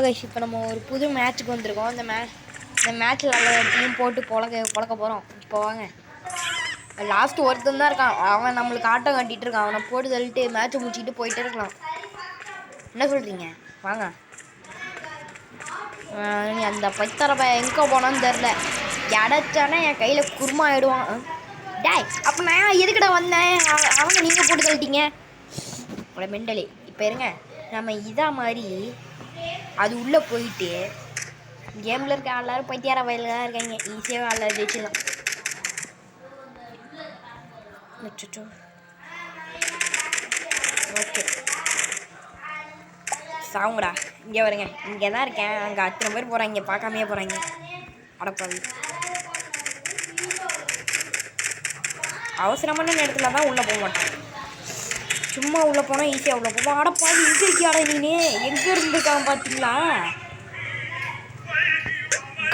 Guys இப்போ நம்ம ஒரு புது மேட்ச்சுக்கு வந்திருக்கோம். இந்த மேட்ச்சில் நல்ல டீம் போட்டு பொழக்க போகிறோம். இப்போ வாங்க, லாஸ்ட்டு ஒருத்தன் தான் இருக்கான். அவன் நம்மளுக்கு ஆட்டம் கட்டிகிட்டு இருக்கான். அவனை போட்டு தள்ளிட்டு மேட்ச்சை முடிச்சுட்டு போயிட்டே இருக்கலாம். என்ன சொல்கிறீங்க? வாங்க. நீ அந்த பைத்தர பையன் எங்கே போனான்னு தெரில. கிடச்சானே என் கையில் குருமா ஆகிடுவான். டேய், அப்போ நான் எதுக்கிட்ட வந்தேன்? அவங்க நீங்கள் போட்டு தள்ளிட்டீங்க. உங்களை மெண்டலி. இப்போ இருங்க, நம்ம இதா மாதிரி அது உள்ளே போயிட்டு கேமில் இருக்க எல்லாரும் பைத்தியார வயலில் தான் இருக்காங்க. ஈஸியாக எல்லாரும் ஜெயிச்சிடலாம். ஓகே, சாவுங்கடா. இங்கே வருங்க, இங்கே தான் இருக்கேன். அங்கே அத்தனை பேர் போகிறாங்க, பார்க்காமையே போகிறாங்க. அடப்பாவி, அவசரமான நேரத்தில் தான் உள்ளே போக மாட்டான். சும்மா உள்ளே போனால் ஈஸியாக உள்ளே போவோம். அடப்பாவி, இங்கே இருக்கியாடா நீனு? எங்கே இருந்துருக்கான் பார்த்தீங்களா?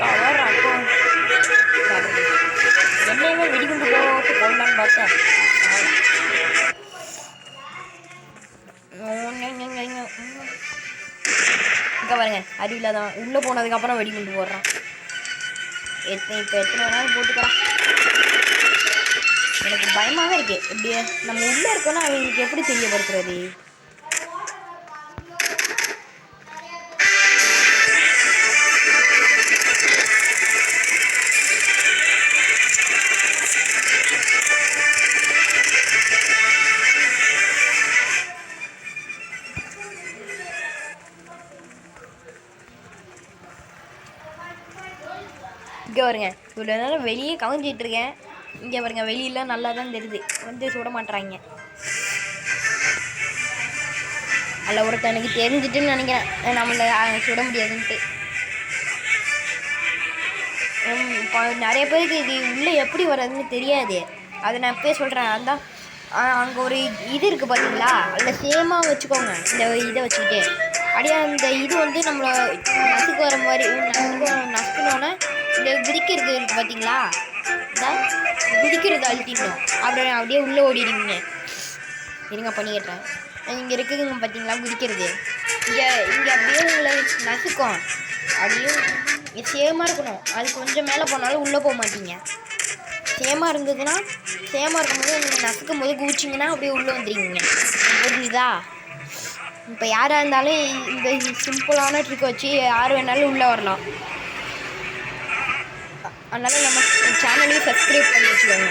கவர் அப்போ என்னையுமே வெடிகுண்டு போட்டு போடலான்னு பார்த்தேன். இங்கே பாருங்க, அறிவில்லாதான் உள்ளே போனதுக்கப்புறம் வெடிகுண்டு போடுறான். இப்போ எத்தனை வேணாலும் போட்டுக்கலாம். எனக்கு பயமாக இருக்கு. இப்படி நம்ம உள்ளே இருக்கோன்னா அவங்களுக்கு எப்படி தெரியப்படுத்துறது? இங்கே வருங்க, இவ்வளோ நேரம் வெளியே கவனிச்சிட்டு இருக்கேன். இங்கே பாருங்க, வெளியெல்லாம் நல்லா தான் தெரியுது. வந்து சுட மாட்டுறாங்க. அதில் ஒருத்தன் எனக்கு தெரிஞ்சிட்டுன்னு நினைக்கிறேன், நம்மளை சுட முடியாதுன்ட்டு. இப்போ நிறைய பேருக்கு இது உள்ளே எப்படி வர்றதுன்னு தெரியாது. அதை நான் இப்போயே சொல்கிறேன். அதான் அங்கே ஒரு இது இருக்குது பார்த்தீங்களா? அதில் சேமாக வச்சுக்கோங்க. இந்த இதை வச்சுக்கிட்டு அப்படியே அந்த இது வந்து நம்மளை நசுக்கு வர மாதிரி நசுக்கணுன்னா இந்த குதிக்கிறது இருக்குது பார்த்தீங்களா? இதான் குதிக்கிறது அழுத்திடணும். அப்படியே உள்ளே ஓடிடுவீங்க. இருங்க பண்ணிக்கிட்டேன். இங்கே இருக்குதுங்க பார்த்தீங்களா குதிக்கிறது? இங்கே அப்படியே உங்களை நசுக்கும். அப்படியும் சேமாக இருக்கணும். அது கொஞ்சம் மேலே போனாலும் உள்ளே போக மாட்டீங்க. சேமாக இருந்ததுன்னா சேமாக இருக்கும்போது நீங்கள் நசுக்கும் போது குதிச்சிங்கன்னா அப்படியே உள்ளே வந்துடுவீங்க. புரிஞ்சுதா? இப்போ யாராக இருந்தாலும் இந்த சிம்பிளான ட்ரிக் வச்சு யார் வேணாலும் உள்ளே வரலாம். அதனால் நம்ம சேனலையும் சப்ஸ்கிரைப் பண்ணி வச்சுக்கோங்க.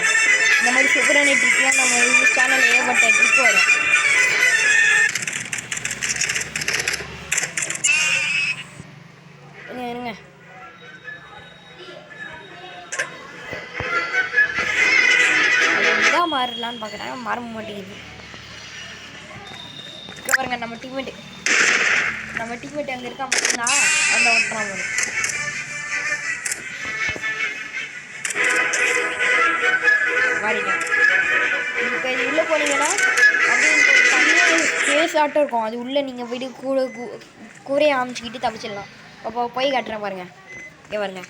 இந்த மாதிரி சூப்பரான ட்ரிக்லாம் நம்ம சேனலில் ஏகப்பட்ட ட்ரிக் வரும். இருங்க, இதாக மாறலான்னு பார்க்குறேன், மாற மாட்டேங்குது. இங்கே பாருங்க, நம்ம டீம்மேட் அங்கே இருக்கா பார்த்தீங்களா? அந்த ஒட்டுறான் வரும். மாறிட்டேன். இப்போ இது உள்ளே போனீங்கன்னா அப்படியே தனியாக ஸ்பேஸ் ஆட்டம் இருக்கும். அது உள்ளே நீங்கள் போய்ட்டு கூரையை அமைச்சிக்கிட்டு தப்பிச்சிடலாம். அப்போ போய் காட்டுறேன் பாருங்கள். இங்கே பாருங்க,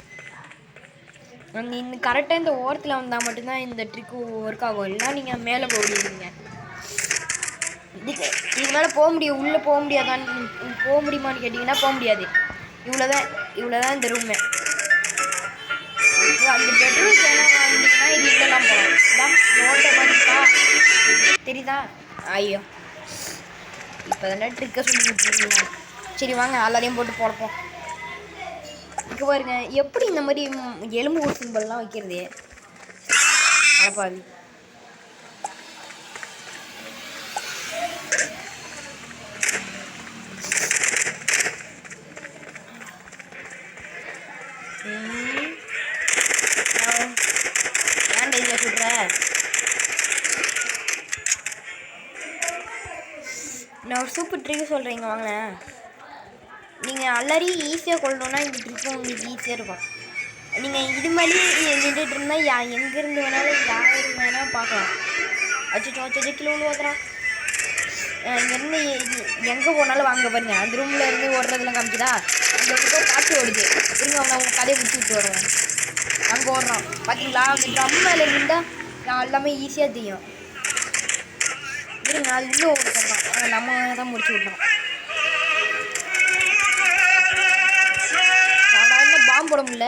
இந்த கரெக்டாக இந்த ஓரத்தில் வந்தால் மட்டும்தான் இந்த ட்ரிக்கு ஒர்க் ஆகும். இல்லைனா நீங்கள் மேலே போடுவீங்க. இதுக்கு மேலே போக முடியும். உள்ளே போக முடியுமான்னு கேட்டிங்கன்னா போக முடியாது. இவ்வளோதான் இந்த ரூமு. அந்த பெட்ரூம் சேனல் வந்தீங்கன்னா இது இதெல்லாம் போகலாம். ஓட்ட மாதிரிக்கா தெரியுதா? ஐயோ, இப்போ தானே ட்ரிக்கை சொல்லி கொடுத்துருக்கீங்க. சரி வாங்க, எல்லாரையும் போட்டு போடப்போம். இங்கே பாருங்க, எப்படி இந்த மாதிரி எலும்பு ஒரு சிம்பிள்லாம் வைக்கிறது? அடப்பாவி, ஏன் டைஜா சுடுற? நான் ஒரு சூப்பர் ட்ரிக் சொல்கிறீங்க வாங்க. நீங்கள் எல்லாரையும் ஈஸியாக கொள்ளணுன்னா இந்த ட்ரிக்கும் உங்களுக்கு ஈஸியாக இருக்கும். நீங்கள் இது மாதிரி நின்றுட்டு இருந்தால் எங்கேருந்து வேணாலும் யார் வேணாலும் பார்க்கலாம். அச்சோ கிலோ ஓதுறான். இங்கேருந்து எங்கே போனாலும் வாங்க பாருங்க. அந்த ரூமில் இருந்து ஓடுறதுலாம் காமிக்குதா? அந்த பக்கம் காற்று ஓடுது. இருங்க, அவனை அவங்க கதையை விட்டு வருவேன். அங்கே ஓடுறான் பார்த்தீங்களா? அந்த ட்ரம் மேலே இருந்தால் நான் எல்லாமே ஈஸியாக தெரியும். இருங்க, அது உள்ளே ஓடுறான். நம்ம தான் முடிச்சு விட்றோம். தான் போட முடியல.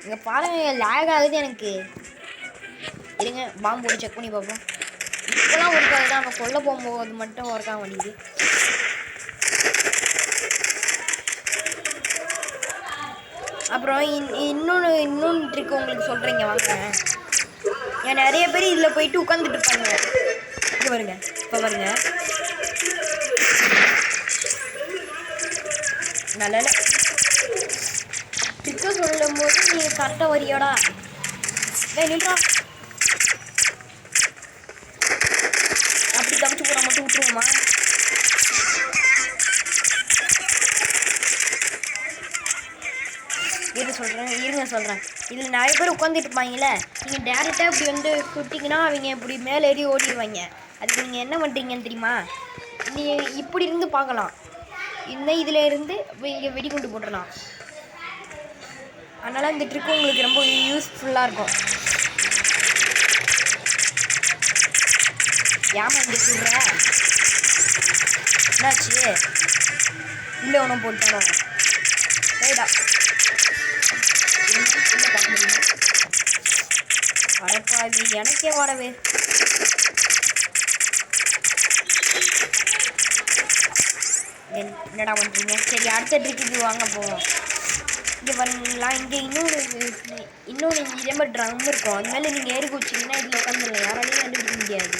இங்கே பாருங்க லேக் ஆகுது எனக்கு. இருங்க பாம்பு போட்டு செக் பண்ணி பார்ப்போம். இப்போலாம் ஒர்க் ஆகுது, நம்ம கொல்ல போகும்போது மட்டும் ஒர்க் ஆக மாட்டேங்குது. அப்புறம் இன்னொன்று ட்ரிக் உங்களுக்கு சொல்கிறீங்க வாங்க. ஏன் நிறைய பேர் இதில் போயிட்டு உட்காந்துட்டு இருப்பாங்க. இப்போ பாருங்க, இப்போ பாருங்க, நல்ல ட்ரிக்கை சொல்லும் போது நீ கரெக்டாக வரியோடா. நின்றா அப்படி தப்பிச்சு போனால் மட்டும் விட்டுருவோமா? இருங்க சொல்கிறேன். இதில் நிறைய பேர் உட்காந்துட்டு இருப்பாங்களே, நீங்கள் டேரெக்டாக இப்படி வந்து சுட்டிங்கன்னா அவங்க இப்படி மேலே ஏறி ஓடிடுவாங்க. அதுக்கு நீங்கள் என்ன பண்ணுறீங்கன்னு தெரியுமா? நீ இப்படி இருந்து பார்க்கலாம், இதில் இருந்து இங்கே வெடிகுண்டு போட்டுடலாம். அதனால் இந்த ட்ரிக் உங்களுக்கு ரொம்ப யூஸ்ஃபுல்லாக இருக்கும். ஏமா இங்கே சொல்கிற என்னாச்சு? உள்ளே ஒன்றும் போட்டாலும் ரைடா உள்ளே பார்க்க முடியுமா? வரப்பாதி எனக்கே வாடவே. என்னடா பண்ணுறீங்க? சரி அடுத்த ட்ரிக்கு வாங்க போவோம். இங்கே வரலாம். இங்கே இன்னொரு இதே மாதிரி ட்ரம் இருக்கும். அது மேலே நீங்கள் ஏறி குச்சிங்கன்னா இதில் உட்காந்துடலாம். யாராலையும் கண்டுபிடிக்க முடியாது.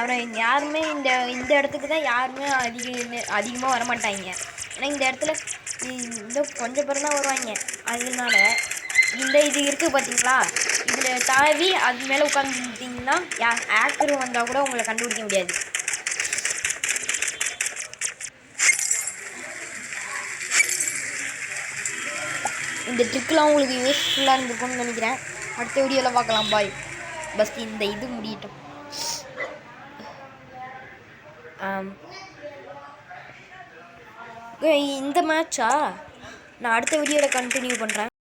அப்புறம் யாருமே இந்த இடத்துக்கு தான் யாருமே அதிகமாக வரமாட்டாங்க. ஏன்னா இந்த இடத்துல இந்த கொஞ்சம் பேர் தான் வருவாங்க. அதனால இது இருக்குது பார்த்தீங்களா, இதில் தாவி அது மேலே உட்காந்துட்டிங்கன்னா ஆக்டர் வந்தால் கூட உங்களை கண்டுபிடிக்க முடியாது. இந்த ட்ரிக்லாம் உங்களுக்கு யூஸ்ஃபுல்லாக இருந்திருக்கும்னு நினைக்கிறேன். அடுத்த வீடியோவில் பார்க்கலாம். பாய். பஸ் இந்த இது முடியட்டும். இந்த மேட்சா நான் அடுத்த வீடியோவில் கண்டினியூ பண்ணுறேன்.